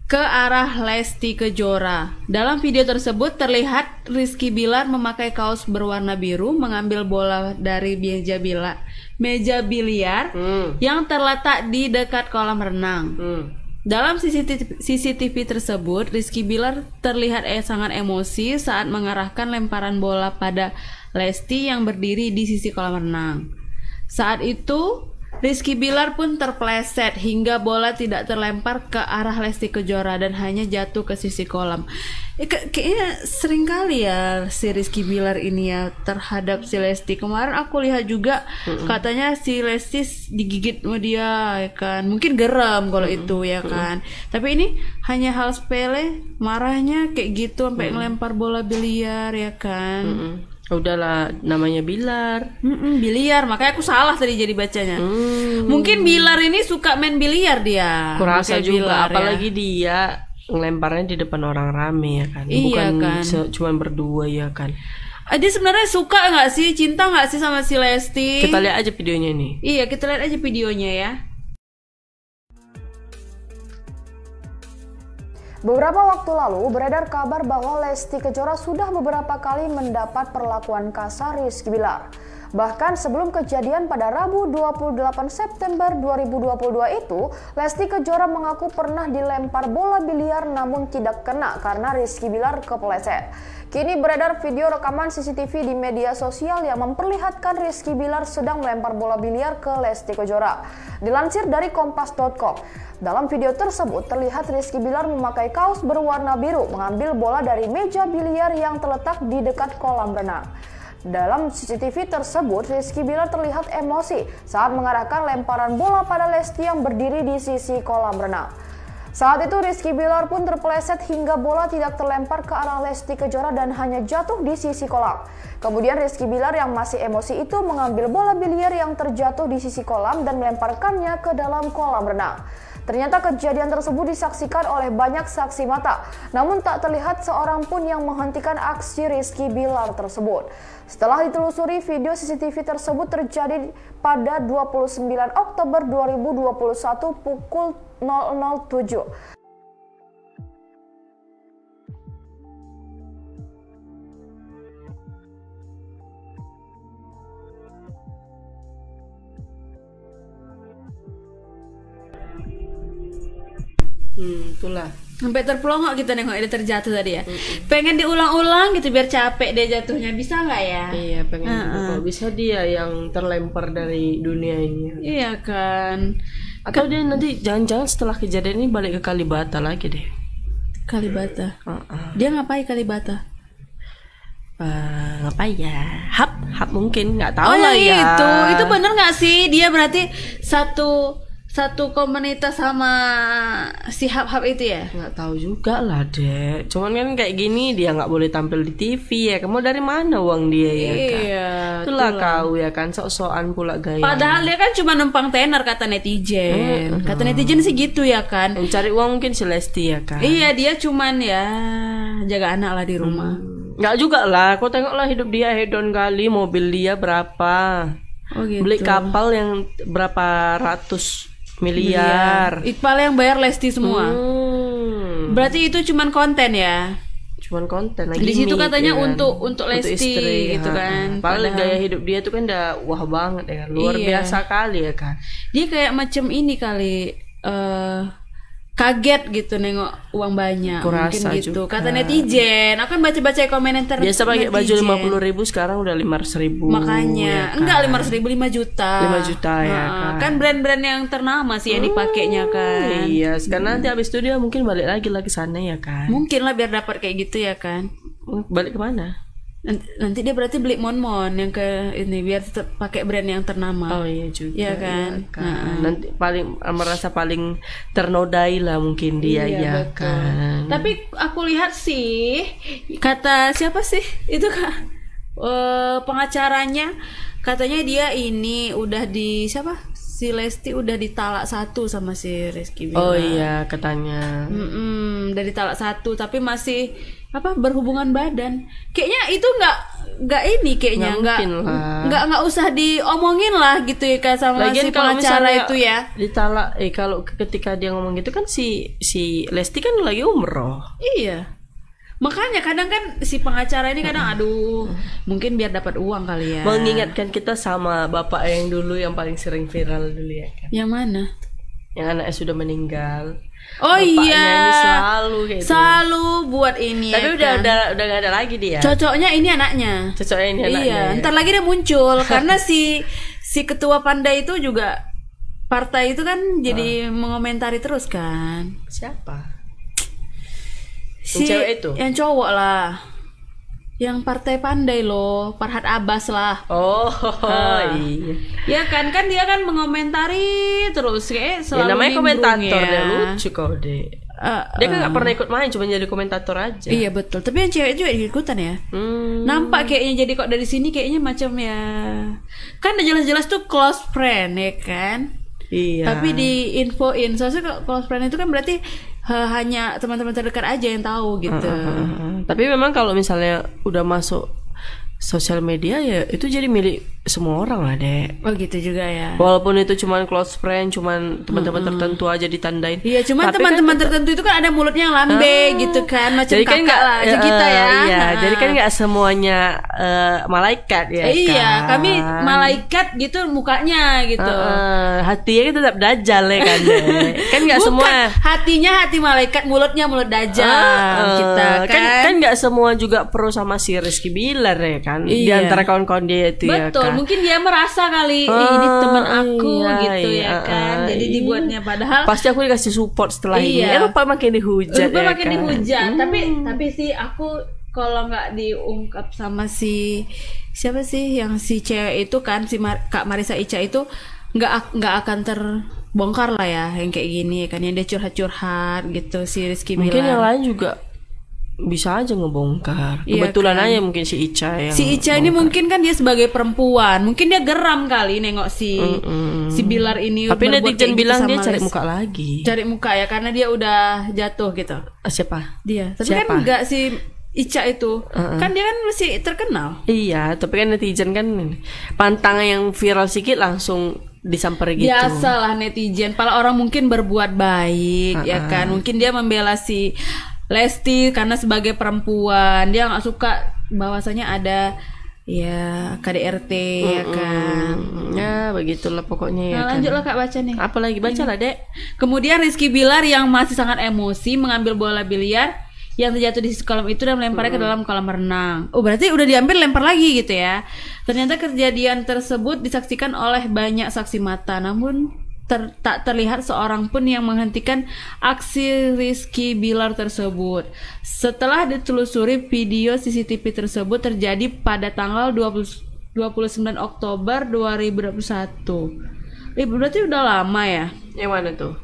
ke arah Lesti Kejora. Dalam video tersebut terlihat Rizky Bilar memakai kaos berwarna biru mengambil bola dari meja biliar yang terletak di dekat kolam renang. Dalam CCTV tersebut, Rizky Bilar terlihat sangat emosi saat mengarahkan lemparan bola pada Lesti yang berdiri di sisi kolam renang. Saat itu, Rizky Bilar pun terpleset hingga bola tidak terlempar ke arah Lesti Kejora dan hanya jatuh ke sisi kolam. Kayaknya sering kali ya si Rizky Bilar ini ya terhadap si Lesti. Kemarin aku lihat juga katanya si Lesti digigit sama dia ya kan. Mungkin geram kalau itu ya kan. Tapi ini hanya hal sepele, marahnya kayak gitu sampai ngelempar bola biliar ya kan. Udahlah, namanya Bilar. Biliar, makanya aku salah tadi jadi bacanya. Mungkin Bilar ini suka main biliar dia. Kurasa Makanya juga, Bilar, apalagi dia ngelemparnya di depan orang rame ya kan. Iya, Bukan kan. Cuma berdua ya kan. Dia sebenarnya suka nggak sih, cinta nggak sih sama si Lesti? Kita lihat aja videonya nih. Iya, kita lihat aja videonya ya. Beberapa waktu lalu beredar kabar bahwa Lesti Kejora sudah beberapa kali mendapat perlakuan kasar Rizky Bilar. Bahkan sebelum kejadian pada Rabu 28 September 2022 itu, Lesti Kejora mengaku pernah dilempar bola biliar namun tidak kena karena Rizky Bilar kepleset. Kini beredar video rekaman CCTV di media sosial yang memperlihatkan Rizky Bilar sedang melempar bola biliar ke Lesti Kejora. Dilansir dari kompas.com, dalam video tersebut terlihat Rizky Bilar memakai kaos berwarna biru mengambil bola dari meja biliar yang terletak di dekat kolam renang. Dalam CCTV tersebut, Rizky Bilar terlihat emosi saat mengarahkan lemparan bola pada Lesti yang berdiri di sisi kolam renang. Saat itu Rizky Bilar pun terpeleset hingga bola tidak terlempar ke arah Lesti Kejora dan hanya jatuh di sisi kolam. Kemudian Rizky Bilar yang masih emosi itu mengambil bola biliar yang terjatuh di sisi kolam dan melemparkannya ke dalam kolam renang. Ternyata kejadian tersebut disaksikan oleh banyak saksi mata, namun tak terlihat seorang pun yang menghentikan aksi Rizky Bilar tersebut. Setelah ditelusuri, video CCTV tersebut terjadi pada 29 Oktober 2021 pukul 007. Itulah. Sampai terpelongok kita nengok dia terjatuh tadi ya. Pengen diulang-ulang gitu biar capek deh jatuhnya, bisa nggak ya? Iya, pengen kalau bisa dia yang terlempar dari dunia ini. Iya kan. Atau dia nanti jangan-jangan setelah kejadian ini balik ke Kalibata lagi deh. Kalibata. Dia ngapain Kalibata? Ngapain ya? Hap mungkin, nggak tahu Oh lah ya ya. itu bener nggak sih? Dia berarti satu komunitas sama si Hap itu ya? Nggak tahu juga lah dek. Cuman kan kayak gini dia nggak boleh tampil di TV ya. Kamu dari mana uang dia ya kan? Iya. Itulah kau ya kan, sok-sokan pula gaya. Padahal dia kan cuma numpang tenar kata netizen. Kata netizen sih gitu ya kan. Yang cari uang mungkin si Lesti ya kan. Iya, dia cuman ya jaga anak lah di rumah. Nggak juga lah. Kau tengoklah hidup dia hedon kali. Mobil dia berapa? Oh gitu. Beli kapal yang berapa ratus miliar. Iqbal yang bayar Lesti semua. Berarti itu cuman konten ya. Cuman konten lagi. Di situ gimmick, katanya ya kan? untuk Lesti istri, gitu kan. Padahal gaya hidup dia tuh kan udah wah banget ya kan. Luar biasa kali ya kan. Dia kayak macam ini kali kaget gitu nengok uang banyak. Kurasa mungkin gitu. juga. Kata netizen. Aku kan baca-baca komentar. Biasa pakai baju netizen. 50.000 sekarang udah 500.000. Makanya ya kan? enggak 500.000, 5 juta. 5 juta ya kan. Kan brand-brand yang ternama sih yang dipakainya kan. Iya, sekarang nanti habis itu dia mungkin balik lagi ke sana ya kan. Mungkin lah biar dapat kayak gitu ya kan. Balik kemana? Nanti dia berarti beli Mon yang ke ini biar tetap pakai brand yang ternama. Oh iya juga. Iya kan? Nanti paling merasa paling ternodai lah mungkin dia ya betul. kan. Tapi aku lihat sih kata siapa sih itu Kak? Pengacaranya katanya dia ini udah di siapa? Si Lesti udah ditalak 1 sama si Rizky Bilar. Oh iya katanya. Udah ditalak 1 tapi masih berhubungan badan. Kayaknya itu nggak ini kayaknya nggak usah diomongin lah gitu ya kan sama Lagian si kalau pengacara misalnya itu ya. Ditalak kalau ketika dia ngomong gitu kan si Lesti kan lagi umroh. Iya. Makanya kadang kan si pengacara ini kadang mungkin biar dapat uang kali ya. Mengingatkan kita sama bapak yang dulu yang paling sering viral dulu ya kan. Yang mana? Yang anaknya sudah meninggal. Oh Bapaknya iya. ini selalu kayak gitu. Selalu buat ini. Tapi ya udah gak ada lagi dia. Cocoknya ini anaknya. Cocoknya ini anaknya. Iya, ntar lagi dia muncul karena si ketua Pandai itu juga partai itu kan jadi mengomentari terus kan. Siapa? Si Yang cewek itu? Yang cowok lah. Yang partai Pandai loh, Farhad Abbas lah. Oh iya. Ya kan dia kan mengomentari terus kayak selalu Ya, namanya komentator ya. dia lucu kok deh. Dia kan gak pernah ikut main, cuma jadi komentator aja. Iya betul. Tapi yang cewek juga ikutan ya. Nampak kayaknya jadi kok dari sini kayaknya macam ya. Kan udah jelas-jelas tuh close friend ya kan. Iya. Tapi di infoin, soalnya close friend itu kan berarti hanya teman-teman terdekat aja yang tahu gitu. Tapi memang kalau misalnya udah masuk sosial media ya itu jadi milik semua orang lah Dek. Oh gitu juga ya. Walaupun itu cuman close friend, cuman teman-teman tertentu aja ditandain. Iya, cuman tapi teman-teman kan tertentu itu kan ada mulutnya yang lambe gitu kan, macam jadi kan kakak nggak lah aja kita ya. Iya, jadi kan nggak semuanya malaikat ya. Iya, kan? kami malaikat gitu mukanya gitu. Hatinya kan tetap dajjal ya kan. Dek. Kan nggak semua. Hatinya hati malaikat, mulutnya mulut dajjal kita kan. Kan nggak semua juga pro sama si Rizky Bilar ya kan. Di Iya. antara kawan-kawan dia itu ya kan. Betul, mungkin dia merasa kali ini teman aku gitu ya kan. Jadi dibuatnya padahal pasti aku dikasih support setelah ini. Rupa makin dihujat Rupa ya makin kan? dihujat. Tapi sih aku kalau nggak diungkap sama siapa sih yang si cewek itu kan si Kak Marissa Ica itu nggak akan terbongkar lah ya yang kayak gini kan, yang dia curhat-curhat gitu si Rizky Mungkin Bilar. yang lain juga bisa aja ngebongkar. Iya Kebetulan kan? aja mungkin si Ica yang Si Ica ini mungkin kan dia sebagai perempuan, mungkin dia geram kali nengok si Bilar ini. Tapi berbuat netizen kayak gitu bilang dia sama cari muka lagi. Cari muka ya karena dia udah jatuh gitu. Siapa? Dia. Tapi Siapa? kan enggak si Ica itu. Kan dia kan masih terkenal. Iya, tapi kan netizen kan pantang yang viral sedikit langsung disamper gitu. Biasalah netizen. Pala orang mungkin berbuat baik ya kan. Mungkin dia membela si Lesti karena sebagai perempuan dia nggak suka bahwasanya ada ya KDRT ya kan. Ya begitulah pokoknya ya. Nah, kan. lanjutlah Kak baca nih. Apa lagi baca lah Dek. Kemudian Rizky Bilar yang masih sangat emosi mengambil bola biliar yang terjatuh di sisi kolam itu dan melemparnya ke dalam kolam renang. Oh berarti udah diambil lempar lagi gitu ya. Ternyata kejadian tersebut disaksikan oleh banyak saksi mata, namun tak terlihat seorang pun yang menghentikan aksi Rizky Bilar tersebut. Setelah ditelusuri, video CCTV tersebut terjadi pada tanggal 29 Oktober 2021. Berarti udah lama ya? Yang mana tuh?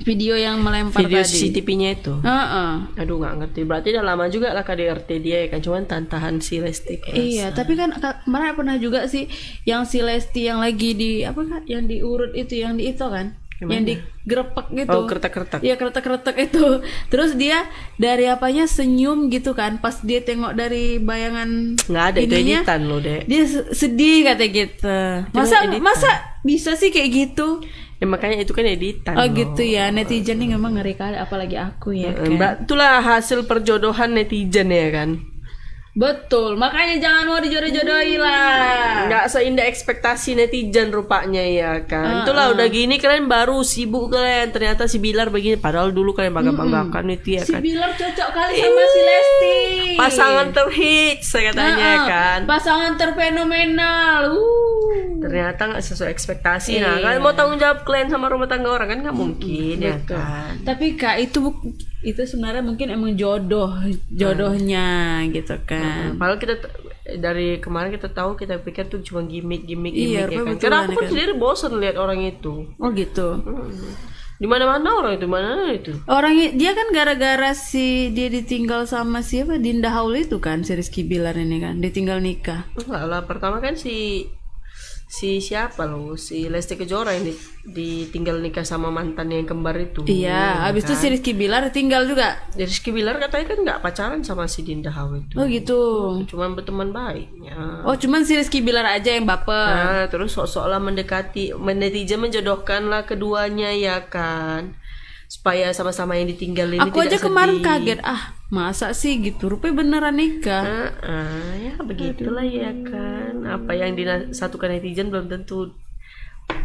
Video yang melempar Video tadi. CCTV-nya itu. Heeh. Aduh nggak ngerti. Berarti udah lama juga lah KDRT dia ya kan. Cuman tahan si Lesti. Iya, tapi kan kemarin pernah juga sih yang si Lesti yang lagi di apa kan? Yang diurut itu, yang di itu kan? Gimana? Yang digerepek gitu. Oh, kretek-kretek. Iya, kretek-kretek itu. Terus dia dari apanya senyum gitu kan? Pas dia tengok dari bayangan Nggak ada itu ininya, editan loh Dek. dia sedih kata gitu. Masa bisa sih kayak gitu? Ya makanya itu kan editan. Oh loh. gitu ya, netizen nih memang ngeri kali, apalagi aku ya kan. Itulah hasil perjodohan netizen ya kan. Betul, makanya jangan mau dijodoh-jodohi lah. Nggak seindah ekspektasi netizen rupanya ya kan. Itulah udah gini kalian baru sibuk kalian. Ternyata si Bilar begini. Padahal dulu kalian bangga-banggakan itu ya Si kan. Bilar cocok kali sama si Lesti. Pasangan terhits katanya kan. Pasangan terfenomenal. Ternyata nggak sesuai ekspektasi. Iya. Nah kalian mau tanggung jawab kalian sama rumah tangga orang kan nggak mungkin ya kan. Tapi Kak itu sebenarnya mungkin emang jodohnya gitu kan. Padahal kita dari kemarin kita pikir tuh cuma gimmick Iya, ya kan. betul, Karena aku pun kan. sendiri bosan lihat orang itu. Oh gitu. Di mana-mana orang itu, mana itu. Dia kan gara-gara dia ditinggal sama siapa, Dinda Haul itu kan, si Rizky Bilar ini kan ditinggal nikah. Enggak lah, pertama kan si siapa loh, si Lesti Kejora yang ditinggal nikah sama mantannya yang kembar itu. Iya, habis itu si Rizky Bilar ditinggal juga. Rizky Bilar katanya kan nggak pacaran sama si Dinda Haul itu. Oh gitu. Cuman berteman baiknya. Oh, cuman si Rizky Bilar aja yang baper. Nah, terus sok-sok lah netizen menjodohkan lah keduanya ya kan, supaya sama-sama yang ditinggal ini Aku aja tidak kemarin sedih. kaget, masa sih gitu, rupanya beneran nikah. Ya begitulah ya kan, apa yang disatukan netizen belum tentu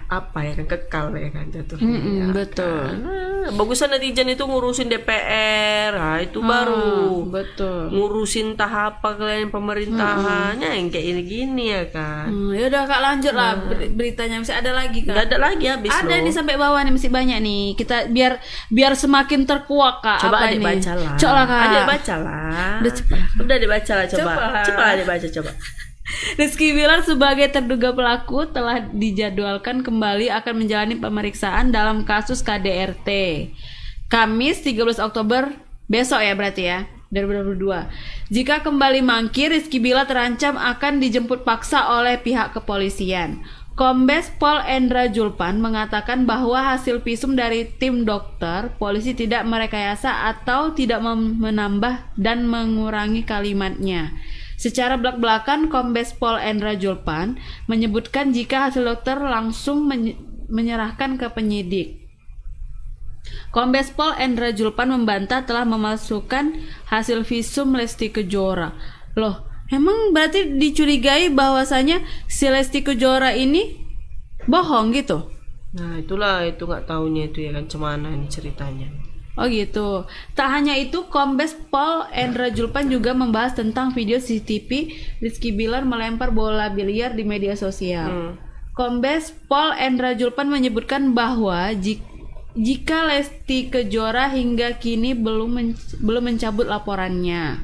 apa ya kan kekal ya kan jatuhnya. Betul. Bagusan netizen itu ngurusin DPR, itu baru betul. ngurusin tahap kalian pemerintahannya yang kayak gini ya kan. Ya udah Kak, lanjut lah beritanya, masih ada lagi Kak. Nggak ada lagi habis Ada loh. nih sampai bawah nih, masih banyak nih. Kita biar semakin terkuak Kak. Coba apa adik nih? baca lah. Coba Kak. Adik baca lah. Udah dibaca lah coba. Coba adik baca coba. Rizky Bilar sebagai terduga pelaku telah dijadwalkan kembali akan menjalani pemeriksaan dalam kasus KDRT. Kamis 13 Oktober besok ya berarti ya, 2022. Jika kembali mangkir, Rizky Bilar terancam akan dijemput paksa oleh pihak kepolisian. Kombes Pol Endra Julpan mengatakan bahwa hasil visum dari tim dokter, polisi tidak merekayasa atau tidak menambah dan mengurangi kalimatnya. Secara belak-belakan, Kombes Pol Endra Julpan menyebutkan jika hasil dokter langsung menyerahkan ke penyidik. Kombes Pol Endra Julpan membantah telah memalsukan hasil visum Lesti Kejora. Loh, emang berarti dicurigai bahwasanya si Lesti Kejora ini bohong gitu? Nah itulah, itu nggak taunya itu ya kan, cemana ini ceritanya. Oh gitu. Tak hanya itu, Kombes Pol Endra Julpan juga membahas tentang video CCTV Rizky Bilar melempar bola biliar di media sosial. Kombes Pol Endra Julpan menyebutkan bahwa jika Lesti Kejora hingga kini belum mencabut laporannya.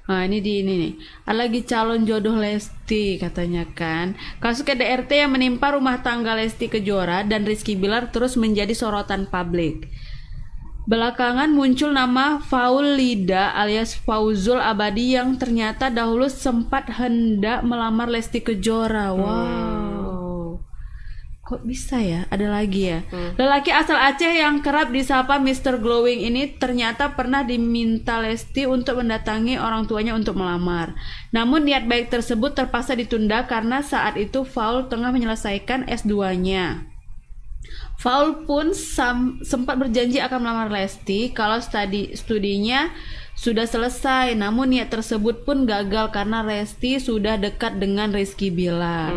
Nah ini nih, ada lagi calon jodoh Lesti katanya kan. Kasus KDRT yang menimpa rumah tangga Lesti Kejora dan Rizky Bilar terus menjadi sorotan publik. Belakangan muncul nama Faul Lida alias Fauzul Abadi yang ternyata dahulu sempat hendak melamar Lesti Kejora. Wow, kok bisa ya? Ada lagi ya. Lelaki asal Aceh yang kerap disapa Mr. Glowing ini ternyata pernah diminta Lesti untuk mendatangi orang tuanya untuk melamar. Namun niat baik tersebut terpaksa ditunda karena saat itu Faul tengah menyelesaikan S2-nya. Faul pun sempat berjanji akan melamar Lesti kalau studinya sudah selesai, namun niat tersebut pun gagal karena Lesti sudah dekat dengan Rizky Bilar.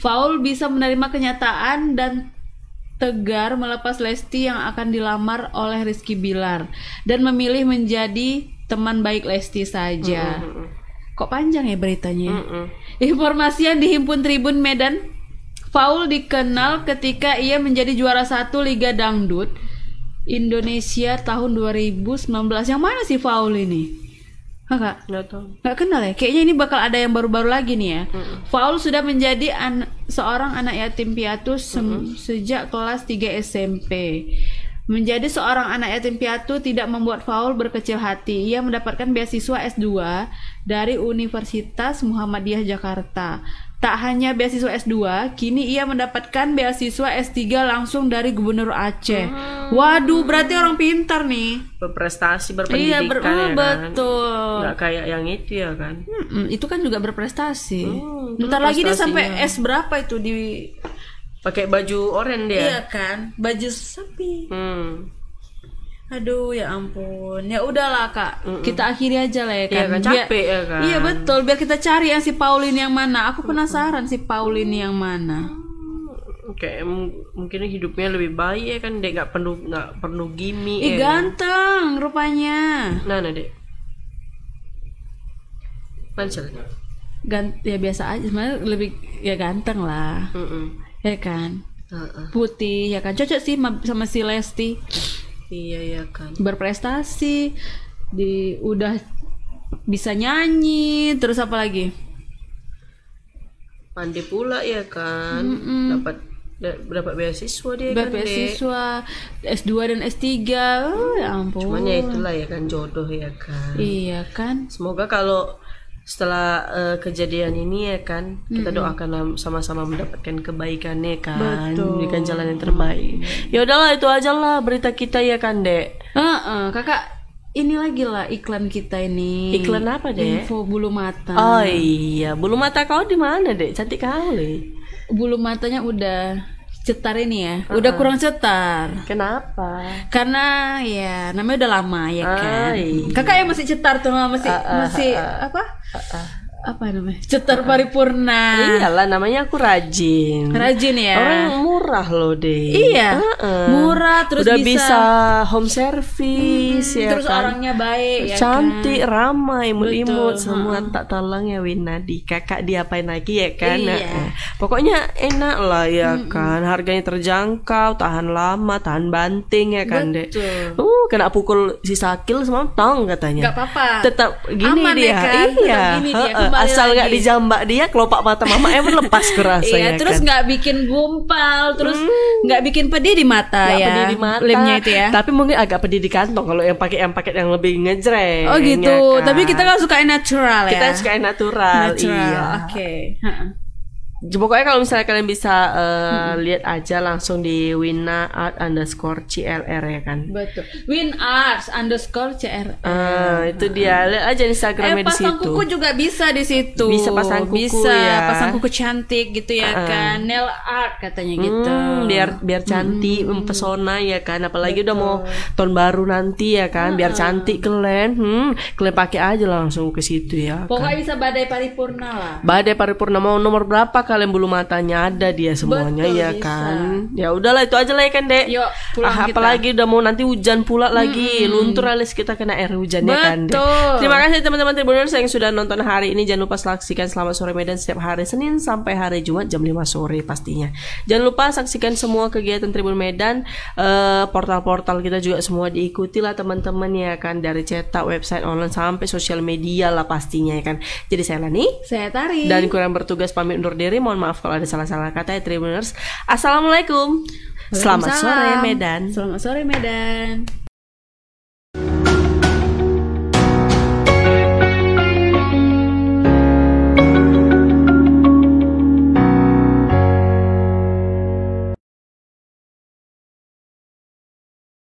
Faul bisa menerima kenyataan dan tegar melepas Lesti yang akan dilamar oleh Rizky Bilar dan memilih menjadi teman baik Lesti saja. Kok panjang ya beritanya? Informasi yang dihimpun Tribun Medan, Faul dikenal ketika ia menjadi juara 1 Liga Dangdut Indonesia tahun 2019. Yang mana sih Faul ini? Kak? Nggak kenal ya? Kayaknya ini bakal ada yang baru-baru lagi nih ya. Faul sudah menjadi seorang anak yatim piatu sejak kelas 3 SMP. Menjadi seorang anak yatim piatu tidak membuat Faul berkecil hati. Ia mendapatkan beasiswa S2 dari Universitas Muhammadiyah Jakarta. Tak hanya beasiswa S2, kini ia mendapatkan beasiswa S3 langsung dari Gubernur Aceh. Waduh, berarti orang pintar nih. Berprestasi, berpendidikan ya kan. Betul. Nggak kayak yang itu ya kan. Itu kan juga berprestasi. Bentar lagi dia sampai S berapa itu di pakai baju oranye dia. Iya kan, baju sapi. Aduh ya ampun. Ya udahlah Kak, kita akhiri aja lah ya kan. Iya kan, capek ya kan. Iya betul, biar kita cari yang si Pauline yang mana. Aku penasaran si Pauline yang mana. Kayak mungkin hidupnya lebih baik ya kan, dia nggak perlu gimmick. Ganteng rupanya. Nah dek. Mancal. Ya biasa aja, sebenarnya lebih ya ganteng lah. Ya kan. Putih ya kan, cocok sih sama si Lesti. Iya ya kan. Berprestasi, udah bisa nyanyi, terus apa lagi? Pandai pula ya kan. Dapat beasiswa dia kan. Dapat beasiswa S2 dan S3. Oh, ya ampun. Cuman ya itulah ya kan, jodoh ya kan. Iya kan. Semoga kalau setelah kejadian ini ya kan, kita doakan sama-sama mendapatkan kebaikannya kan. Betul. Berikan jalan yang terbaik. Ya udahlah, itu aja lah berita kita ya kan, Dek. Kakak, ini lagi lah iklan kita ini. Iklan apa, Dek? Info bulu mata. Oh iya, bulu mata kau di mana, Dek? Cantik kali. Bulu matanya udah cetar ini ya, udah kurang cetar. Kenapa? Karena ya namanya udah lama ya kan. Kakak yang masih cetar tuh, masih apa namanya? Cetar paripurna. Iyalah, namanya aku rajin. Rajin ya. Orang murah loh, Dek. Iya. Murah, terus udah bisa home service ya terus kan. orangnya baik ya, cantik, kan? ramai, imut-imut, Betul, semua tak tolong ya Winadi. Kakak diapain lagi ya kan? Iya. Pokoknya enak lah ya kan. Harganya terjangkau, tahan lama, tahan banting ya kan, Dek. Kena pukul si Sakil semua tong katanya. Gak apa-apa. Tetap gini aman dia. Ya kan? Iya. Tetap gini dia. Asal nggak lagi. dijambak dia, kelopak mata mama lepas kerasa iya, ya terus kan. nggak bikin gumpal, terus nggak bikin pedih di mata Nggak ya. pedih di mata, lemnya itu ya. Tapi mungkin agak pedih di kantong kalau yang pakai yang lebih ngejreng. Oh gitu. Ya kan? Tapi kita kan suka yang natural ya. Kita suka yang natural. Iya. Oke. Pokoknya kalau misalnya kalian bisa lihat aja langsung di wina_CLR ya kan. Betul. WinArts_CLR. Itu dia. Lihat aja Instagramnya di situ. Pasang kuku juga bisa di situ. Bisa pasang kuku bisa, ya. pasang kuku cantik gitu ya kan. Nail art katanya gitu. Biar cantik, mempesona ya kan. Apalagi udah mau tahun baru nanti ya kan. Biar cantik kalian. Kalian pakai aja langsung ke situ ya. Pokoknya kan? bisa badai paripurna lah. Badai paripurna mau nomor berapa kalian bulu matanya ada dia semuanya. Betul, ya bisa. kan. Ya udahlah, itu aja lah ya kan, Dek. Yuk, pulang kita. Apalagi udah mau nanti hujan pula lagi. Luntur alis kita kena air hujan ya kan, Dek. Terima kasih teman-teman Tribuners yang sudah nonton hari ini. Jangan lupa saksikan Selamat Sore Medan setiap hari Senin sampai hari Jumat jam 5 sore pastinya. Jangan lupa saksikan semua kegiatan Tribun Medan, portal-portal kita juga semua diikuti lah teman-teman ya kan, dari cetak, website online sampai sosial media lah pastinya ya kan. Jadi saya Lani, saya Tari, dan kurang bertugas pamit undur diri. Mohon maaf kalau ada salah-salah kata ya Tribuners. Assalamualaikum. Selamat sore Medan. Selamat sore Medan.